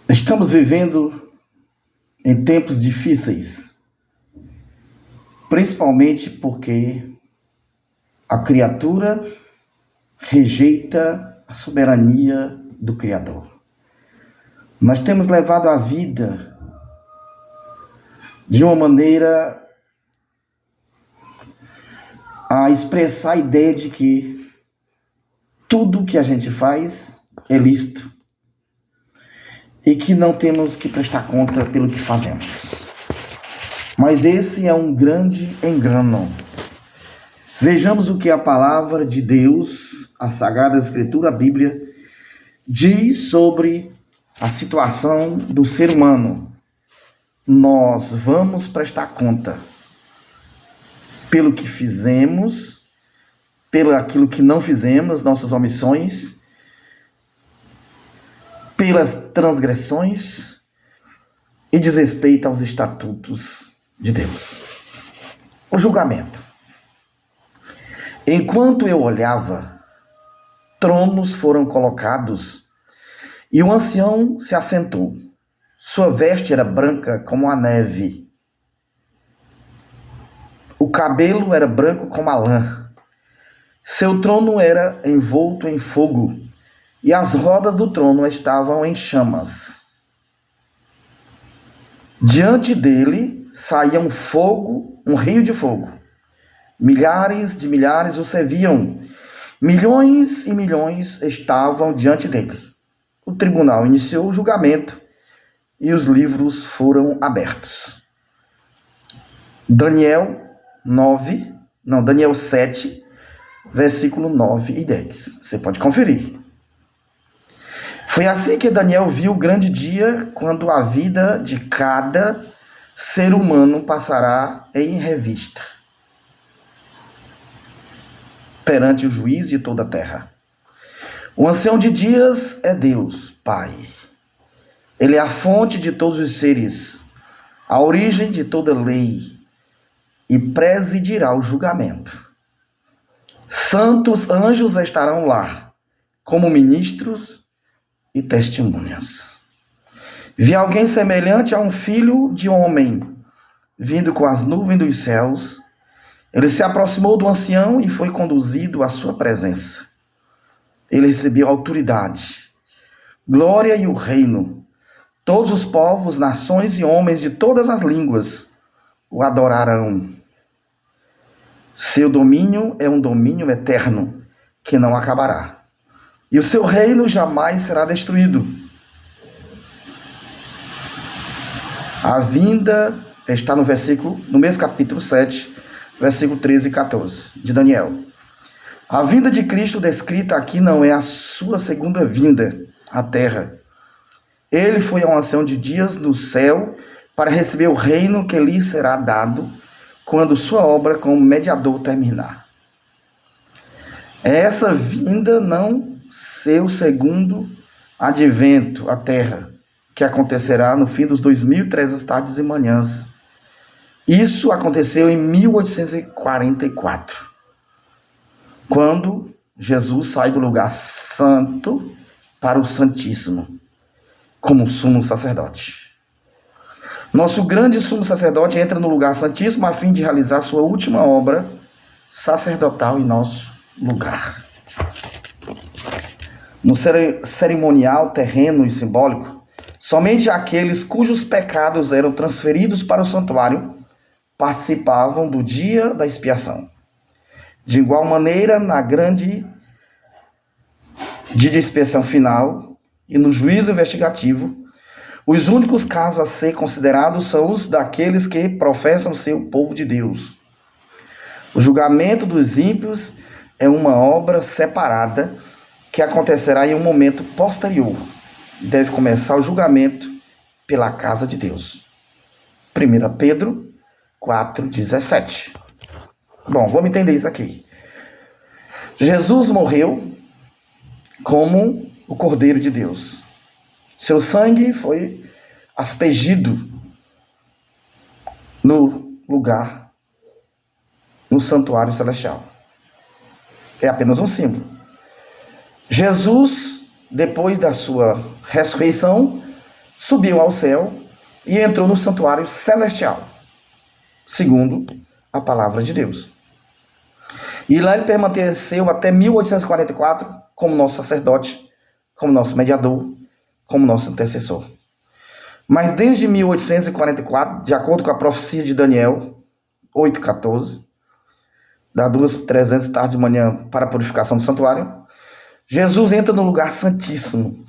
Estamos vivendo em tempos difíceis, principalmente porque a criatura rejeita a soberania do Criador. Nós temos levado a vida de uma maneira a expressar a ideia de que tudo que a gente faz é lícito e que não temos que prestar conta pelo que fazemos. Mas esse é um grande engano. Vejamos o que a palavra de Deus, a Sagrada Escritura, a Bíblia, diz sobre a situação do ser humano. Nós vamos prestar conta pelo que fizemos, pelo aquilo que não fizemos, nossas omissões, pelas transgressões e desrespeito aos estatutos de Deus. O julgamento. Enquanto eu olhava, tronos foram colocados e um ancião se assentou. Sua veste era branca como a neve. O cabelo era branco como a lã. Seu trono era envolto em fogo e as rodas do trono estavam em chamas. Diante dele saía um fogo, um rio de fogo. Milhares de milhares o serviam. Milhões e milhões estavam diante dele. O tribunal iniciou o julgamento e os livros foram abertos. Daniel 7, versículo 9 e 10. Você pode conferir. Foi assim que Daniel viu o grande dia, quando a vida de cada ser humano passará em revista perante o juiz de toda a terra. O ancião de dias é Deus, Pai. Ele é a fonte de todos os seres, a origem de toda lei, e presidirá o julgamento. Santos anjos estarão lá, como ministros e testemunhas. Vi alguém semelhante a um filho de homem, vindo com as nuvens dos céus. Ele se aproximou do ancião e foi conduzido à sua presença. Ele recebeu autoridade, glória e o reino. Todos os povos, nações e homens de todas as línguas o adorarão. Seu domínio é um domínio eterno, que não acabará. E o seu reino jamais será destruído. A vinda está no mesmo capítulo 7, versículo 13 e 14, de Daniel. A vinda de Cristo descrita aqui não é a sua segunda vinda à terra. Ele foi a um ancião de dias no céu para receber o reino que lhe será dado quando sua obra como mediador terminar. Essa vinda não seu segundo advento à terra, que acontecerá no fim dos 2300 tardes e manhãs. Isso aconteceu em 1844, quando Jesus sai do lugar santo para o Santíssimo, como sumo sacerdote. Nosso grande sumo sacerdote entra no lugar santíssimo a fim de realizar sua última obra sacerdotal em nosso lugar. No cerimonial terreno e simbólico, somente aqueles cujos pecados eram transferidos para o santuário participavam do dia da expiação. De igual maneira, na grande dia de expiação final e no juízo investigativo, os únicos casos a ser considerados são os daqueles que professam ser o povo de Deus. O julgamento dos ímpios é uma obra separada que acontecerá em um momento posterior. Deve começar o julgamento pela casa de Deus. 1 Pedro 4,17. Bom, vamos entender isso aqui. Jesus morreu como o Cordeiro de Deus. Seu sangue foi aspergido no lugar, no santuário celestial. É apenas um símbolo. Jesus, depois da sua ressurreição, subiu ao céu e entrou no santuário celestial, segundo a palavra de Deus. E lá ele permaneceu até 1844 como nosso sacerdote, como nosso mediador, como nosso intercessor. Mas desde 1844, de acordo com a profecia de Daniel 8,14, das 2h300 tarde de manhã para a purificação do santuário, Jesus entra no lugar santíssimo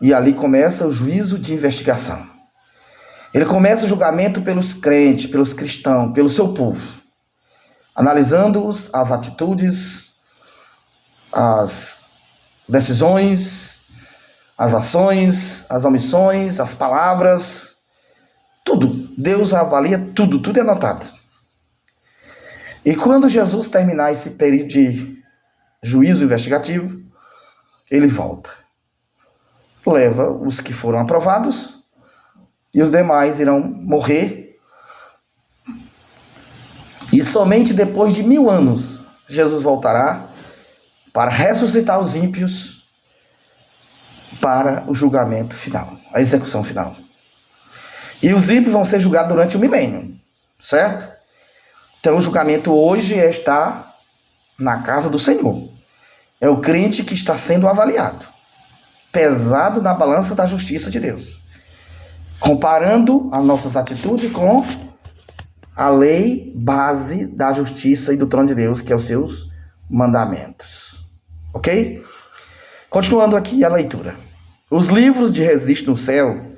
e ali começa o juízo de investigação. Ele começa o julgamento pelos crentes, pelos cristãos, pelo seu povo, analisando-os, as atitudes, as decisões, as ações, as omissões, as palavras, tudo. Deus avalia tudo, tudo é anotado. E quando Jesus terminar esse período de juízo investigativo, ele volta. Leva os que foram aprovados e os demais irão morrer. E somente depois de 1000 anos, Jesus voltará para ressuscitar os ímpios para o julgamento final, a execução final. E os ímpios vão ser julgados durante o milênio, certo? Então o julgamento hoje está na casa do Senhor. É o crente que está sendo avaliado, pesado na balança da justiça de Deus, comparando as nossas atitudes com a lei base da justiça e do trono de Deus, que é os seus mandamentos. Ok? Continuando aqui a leitura. Os livros de registro no céu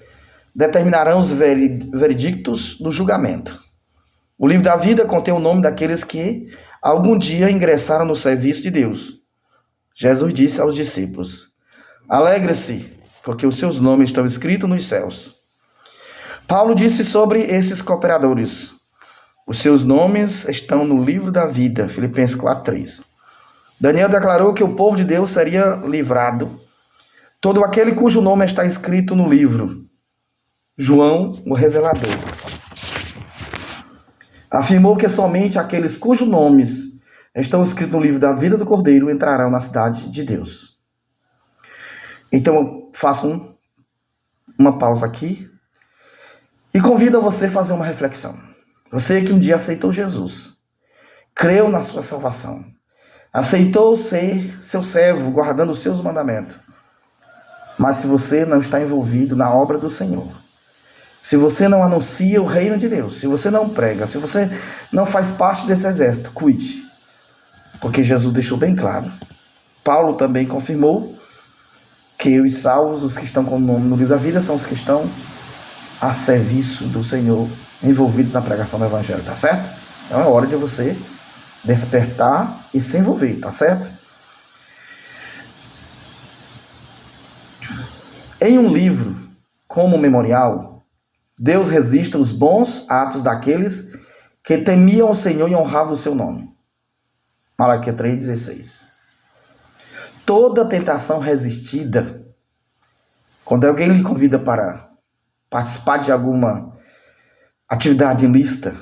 determinarão os veredictos do julgamento. O livro da vida contém o nome daqueles que algum dia ingressaram no serviço de Deus. Jesus disse aos discípulos: alegre-se, porque os seus nomes estão escritos nos céus. Paulo disse sobre esses cooperadores: os seus nomes estão no livro da vida. Filipenses 4:3. Daniel declarou que o povo de Deus seria livrado, todo aquele cujo nome está escrito no livro. João, o revelador, afirmou que somente aqueles cujos nomes estão escritos no livro da vida do Cordeiro entrarão na cidade de Deus. Então eu faço uma pausa aqui e convido a você a fazer uma reflexão. Você que um dia aceitou Jesus, creu na sua salvação, aceitou ser seu servo, guardando os seus mandamentos. Mas se você não está envolvido na obra do Senhor, se você não anuncia o reino de Deus, se você não prega, se você não faz parte desse exército, cuide. Porque Jesus deixou bem claro. Paulo também confirmou que os salvos, os que estão com o nome no livro da vida, são os que estão a serviço do Senhor, envolvidos na pregação do Evangelho, tá certo? Então é hora de você despertar e se envolver, tá certo? Em um livro como memorial, Deus registra os bons atos daqueles que temiam o Senhor e honravam o seu nome. Malaquias 3,16. Toda tentação resistida, quando alguém lhe convida para participar de alguma atividade ilícita,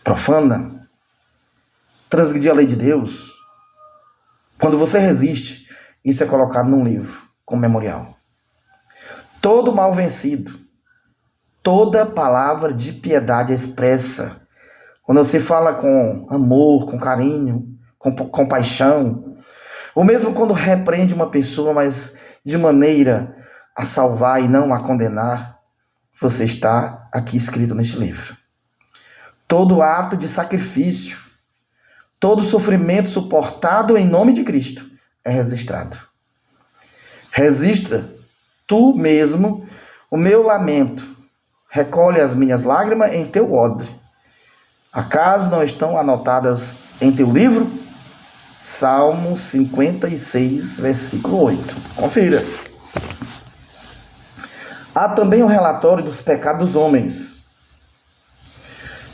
profana, transgredir a lei de Deus, quando você resiste, isso é colocado num livro como memorial. Todo mal vencido, toda palavra de piedade expressa, quando você fala com amor, com carinho, com compaixão, ou mesmo quando repreende uma pessoa, mas de maneira a salvar e não a condenar, você está aqui escrito neste livro. Todo ato de sacrifício, todo sofrimento suportado em nome de Cristo é registrado. Registra tu mesmo o meu lamento, recolhe as minhas lágrimas em teu odre. Acaso não estão anotadas em teu livro? Salmo 56, versículo 8. Confira. Há também um relatório dos pecados dos homens,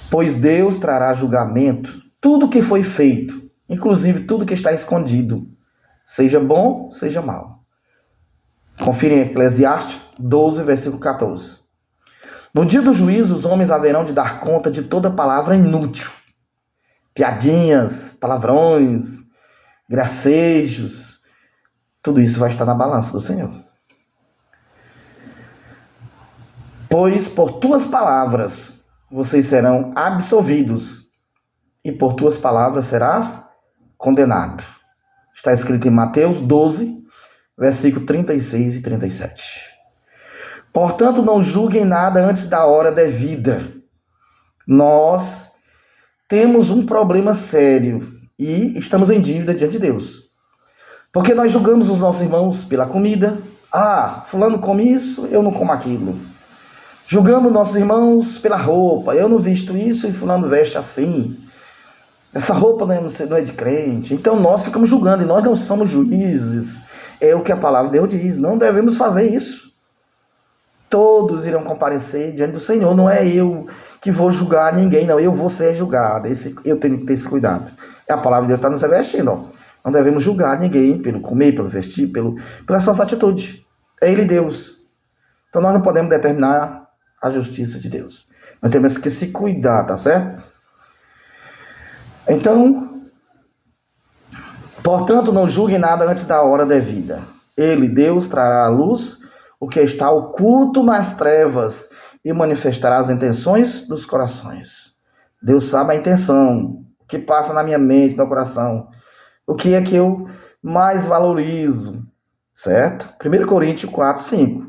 pois Deus trará julgamento tudo que foi feito, inclusive tudo que está escondido, seja bom, seja mal. Confira em Eclesiastes 12, versículo 14. No dia do juízo, os homens haverão de dar conta de toda palavra inútil, piadinhas, palavrões, gracejos, tudo isso vai estar na balança do Senhor. Pois por tuas palavras vocês serão absolvidos, e por tuas palavras serás condenado. Está escrito em Mateus 12, versículo 36 e 37. Portanto, não julguem nada antes da hora devida. Nós temos um problema sério e estamos em dívida diante de Deus. Porque nós julgamos os nossos irmãos pela comida. Ah, fulano come isso, eu não como aquilo. Julgamos nossos irmãos pela roupa. Eu não visto isso e fulano veste assim. Essa roupa não é de crente. Então nós ficamos julgando e nós não somos juízes. É o que a palavra de Deus diz. Não devemos fazer isso. Todos irão comparecer diante do Senhor. Não é eu que vou julgar ninguém, não. Eu vou ser julgado. Eu tenho que ter esse cuidado. A palavra de Deus está nos revestindo. Ó. Não devemos julgar ninguém pelo comer, pelo vestir, pelas suas atitudes. É Ele Deus. Então nós não podemos determinar a justiça de Deus. Nós temos que se cuidar, tá certo? Então, portanto, não julguem nada antes da hora devida. Ele, Deus, trará à luz o que está oculto nas trevas e manifestará as intenções dos corações. Deus sabe a intenção, o que passa na minha mente, no meu coração, o que é que eu mais valorizo, certo? 1 Coríntios 4, 5.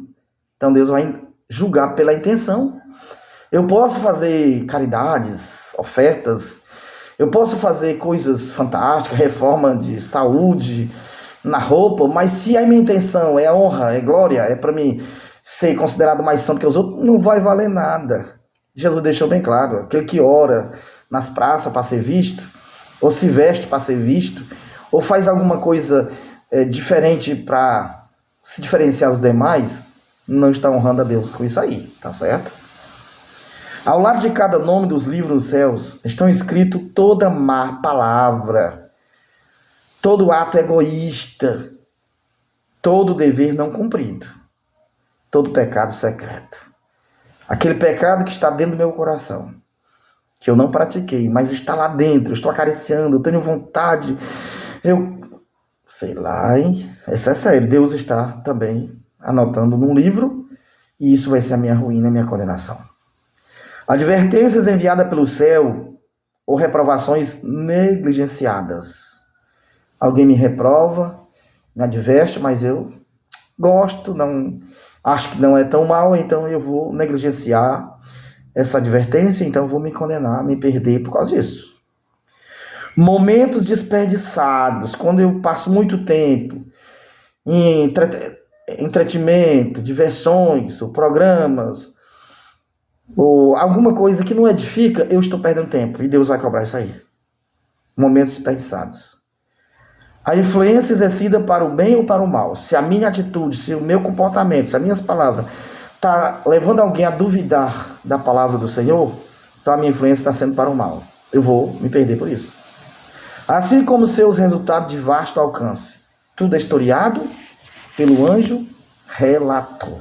Então Deus vai julgar pela intenção. Eu posso fazer caridades, ofertas, eu posso fazer coisas fantásticas, reforma de saúde, na roupa, mas se a minha intenção é honra, é glória, é para mim ser considerado mais santo que os outros, não vai valer nada. Jesus deixou bem claro, aquele que ora nas praças para ser visto, ou se veste para ser visto, ou faz alguma coisa diferente para se diferenciar dos demais, não está honrando a Deus com isso aí, tá certo? Ao lado de cada nome dos livros dos céus estão escritos toda má palavra, todo ato egoísta, todo dever não cumprido, todo pecado secreto. Aquele pecado que está dentro do meu coração, que eu não pratiquei, mas está lá dentro, eu estou acariciando, eu tenho vontade, sei lá, hein? Isso é sério, Deus está também anotando num livro, e isso vai ser a minha ruína, a minha condenação. Advertências enviadas pelo céu ou reprovações negligenciadas. Alguém me reprova, me adverte, mas eu gosto, não acho que não é tão mal, então eu vou negligenciar essa advertência, então eu vou me condenar, me perder por causa disso. Momentos desperdiçados, quando eu passo muito tempo em entretenimento, diversões, ou programas, ou alguma coisa que não edifica, eu estou perdendo tempo, e Deus vai cobrar isso aí. Momentos desperdiçados. A influência exercida para o bem ou para o mal, se a minha atitude, se o meu comportamento, se as minhas palavras está levando alguém a duvidar da palavra do Senhor, então a minha influência está sendo para o mal. Eu vou me perder por isso. Assim como seus resultados de vasto alcance. Tudo é historiado pelo anjo relator.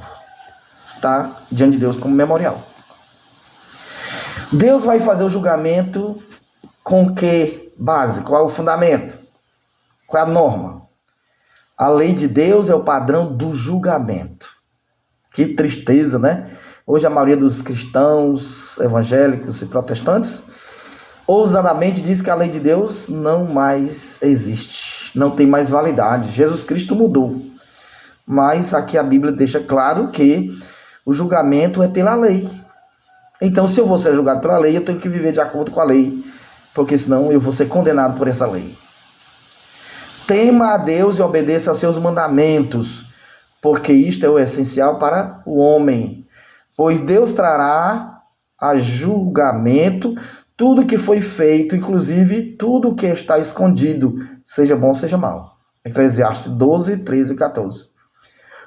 Está diante de Deus como memorial. Deus vai fazer o julgamento com que base? Qual é o fundamento? Qual é a norma? A lei de Deus é o padrão do julgamento. Que tristeza, né? Hoje a maioria dos cristãos, evangélicos e protestantes, ousadamente diz que a lei de Deus não mais existe. Não tem mais validade. Jesus Cristo mudou. Mas aqui a Bíblia deixa claro que o julgamento é pela lei. Então, se eu vou ser julgado pela lei, eu tenho que viver de acordo com a lei. Porque senão eu vou ser condenado por essa lei. Tema a Deus e obedeça aos seus mandamentos, porque isto é o essencial para o homem. Pois Deus trará a julgamento tudo que foi feito, inclusive tudo que está escondido, seja bom, seja mal. Eclesiastes 12, 13 e 14.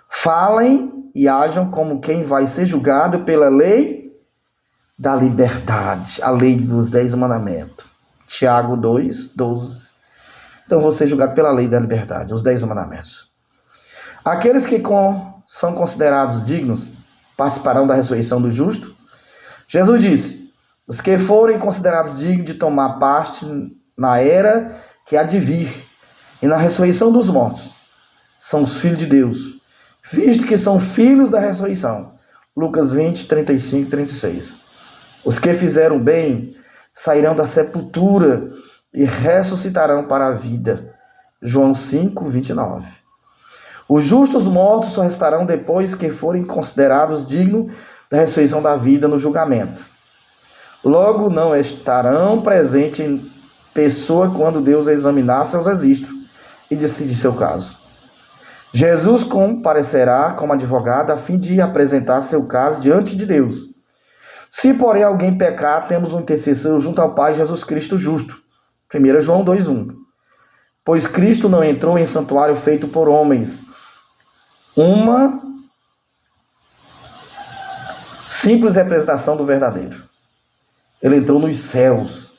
Falem e ajam como quem vai ser julgado pela lei da liberdade, a lei dos 10 mandamentos. Tiago 2, 12. Então, vou ser julgado pela lei da liberdade, os 10 mandamentos. Aqueles que são considerados dignos participarão da ressurreição do justo. Jesus disse, os que forem considerados dignos de tomar parte na era que há de vir e na ressurreição dos mortos, são os filhos de Deus, visto que são filhos da ressurreição. Lucas 20, 35 e 36. Os que fizeram bem sairão da sepultura e ressuscitarão para a vida. João 5, 29. Os justos mortos só restarão depois que forem considerados dignos da ressurreição da vida no julgamento. Logo, não estarão presentes em pessoa quando Deus examinar seus registros e decidir seu caso. Jesus comparecerá como advogado a fim de apresentar seu caso diante de Deus. Se, porém, alguém pecar, temos um intercessor junto ao Pai, Jesus Cristo justo. 1 João 2,1. Pois Cristo não entrou em santuário feito por homens, uma simples representação do verdadeiro. Ele entrou nos céus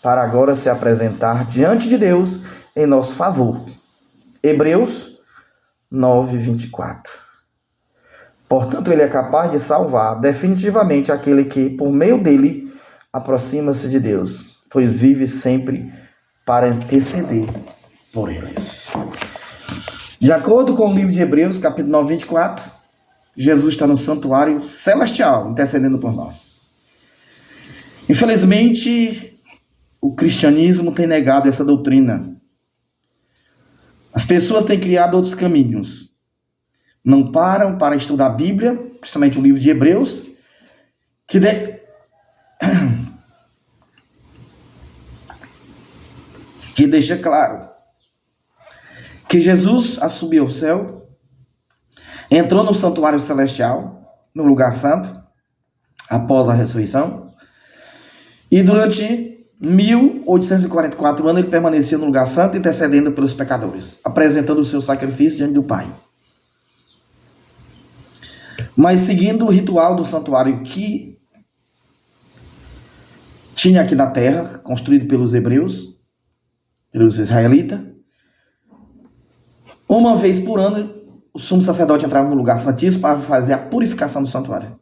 para agora se apresentar diante de Deus em nosso favor. Hebreus 9, 24. Portanto, ele é capaz de salvar definitivamente aquele que, por meio dele, aproxima-se de Deus, pois vive sempre para interceder por eles. De acordo com o livro de Hebreus, capítulo 9, 24, Jesus está no santuário celestial, intercedendo por nós. Infelizmente, o cristianismo tem negado essa doutrina. As pessoas têm criado outros caminhos. Não param para estudar a Bíblia, principalmente o livro de Hebreus, que deixa claro que Jesus assumiu ao céu, entrou no santuário celestial, no lugar santo, após a ressurreição, e durante 1844 anos ele permaneceu no lugar santo, intercedendo pelos pecadores, apresentando o seu sacrifício diante do Pai. Mas seguindo o ritual do santuário que tinha aqui na terra, construído pelos hebreus, pelos israelitas, uma vez por ano o sumo sacerdote entrava no lugar santíssimo para fazer a purificação do santuário.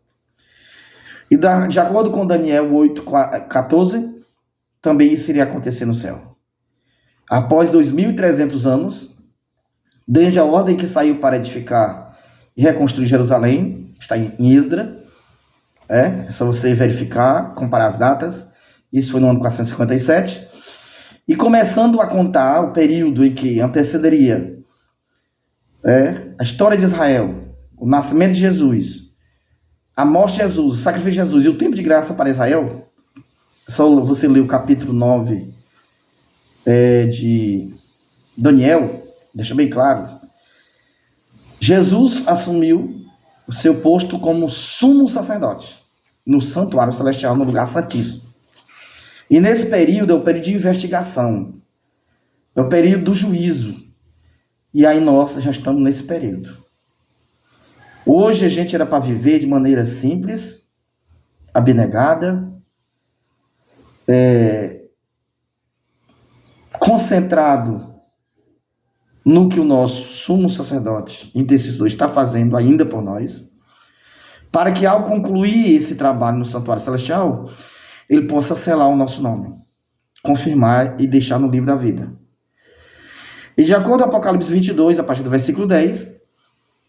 E de acordo com Daniel 8:14, também isso iria acontecer no céu. Após 2.300 anos, desde a ordem que saiu para edificar e reconstruir Jerusalém, está em Esdras, é só você verificar, comparar as datas, isso foi no ano 457, e começando a contar o período em que antecederia a história de Israel, o nascimento de Jesus, a morte de Jesus, o sacrifício de Jesus e o tempo de graça para Israel. Só você ler o capítulo 9 de Daniel, deixa bem claro. Jesus assumiu o seu posto como sumo sacerdote no santuário celestial, no lugar santíssimo. E nesse período é o período de investigação, é o período do juízo. E aí nós já estamos nesse período. Hoje a gente era para viver de maneira simples, abnegada, concentrado no que o nosso sumo sacerdote intercessor está fazendo ainda por nós, para que ao concluir esse trabalho no santuário celestial, ele possa selar o nosso nome, confirmar e deixar no livro da vida. E de acordo com Apocalipse 22, a partir do versículo 10,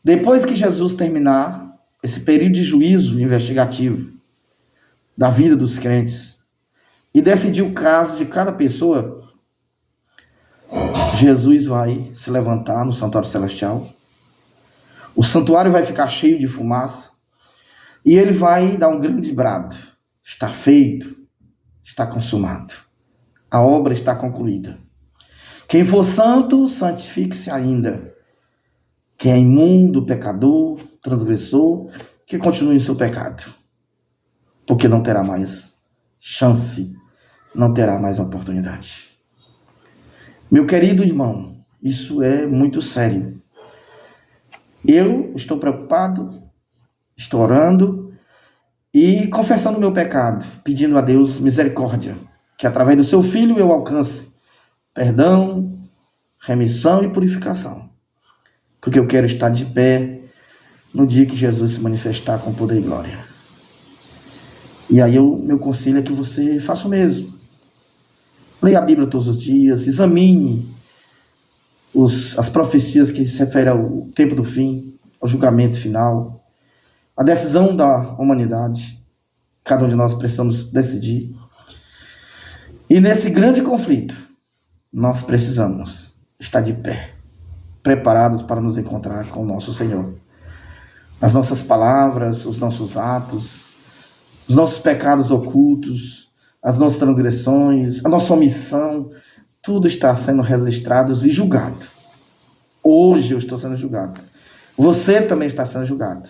depois que Jesus terminar esse período de juízo investigativo da vida dos crentes e decidir o caso de cada pessoa, Jesus vai se levantar no santuário celestial. O santuário vai ficar cheio de fumaça e ele vai dar um grande brado. Está feito, está consumado. A obra está concluída. Quem for santo, santifique-se ainda. Quem é imundo, pecador, transgressor, que continue em seu pecado. Porque não terá mais chance, não terá mais oportunidade. Meu querido irmão, isso é muito sério. Eu estou preocupado, estou orando e confessando o meu pecado, pedindo a Deus misericórdia, que através do seu Filho eu alcance perdão, remissão e purificação. Porque eu quero estar de pé no dia que Jesus se manifestar com poder e glória. E aí meu conselho é que você faça o mesmo. Leia a Bíblia todos os dias, examine as profecias que se referem ao tempo do fim, ao julgamento final. a decisão da humanidade. Cada um de nós precisamos decidir. E nesse grande conflito, nós precisamos estar de pé, preparados para nos encontrar com o nosso Senhor. As nossas palavras, os nossos atos, os nossos pecados ocultos, as nossas transgressões, a nossa omissão, tudo está sendo registrado e julgado. Hoje eu estou sendo julgado. Você também está sendo julgado.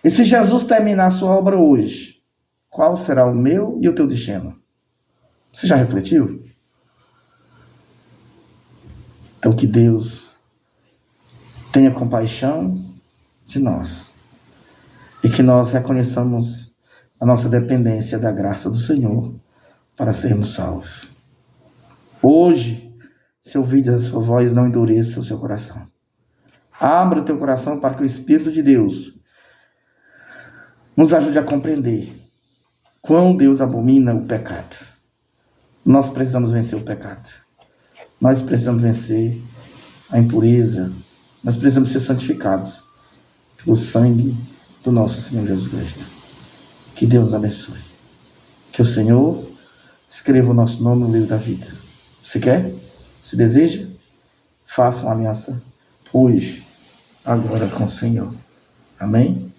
E se Jesus terminar a sua obra hoje, qual será o meu e o teu destino? Você já refletiu? Então que Deus tenha compaixão de nós e que nós reconheçamos a nossa dependência da graça do Senhor para sermos salvos. Hoje, se ouvir a sua voz, não endureça o seu coração. Abra o teu coração para que o Espírito de Deus nos ajude a compreender quão Deus abomina o pecado. Nós precisamos vencer o pecado. Nós precisamos vencer a impureza. Nós precisamos ser santificados pelo sangue do nosso Senhor Jesus Cristo. Que Deus nos abençoe. Que o Senhor escreva o nosso nome no livro da vida. Você quer? Se deseja? Faça uma aliança hoje, agora com o Senhor. Amém?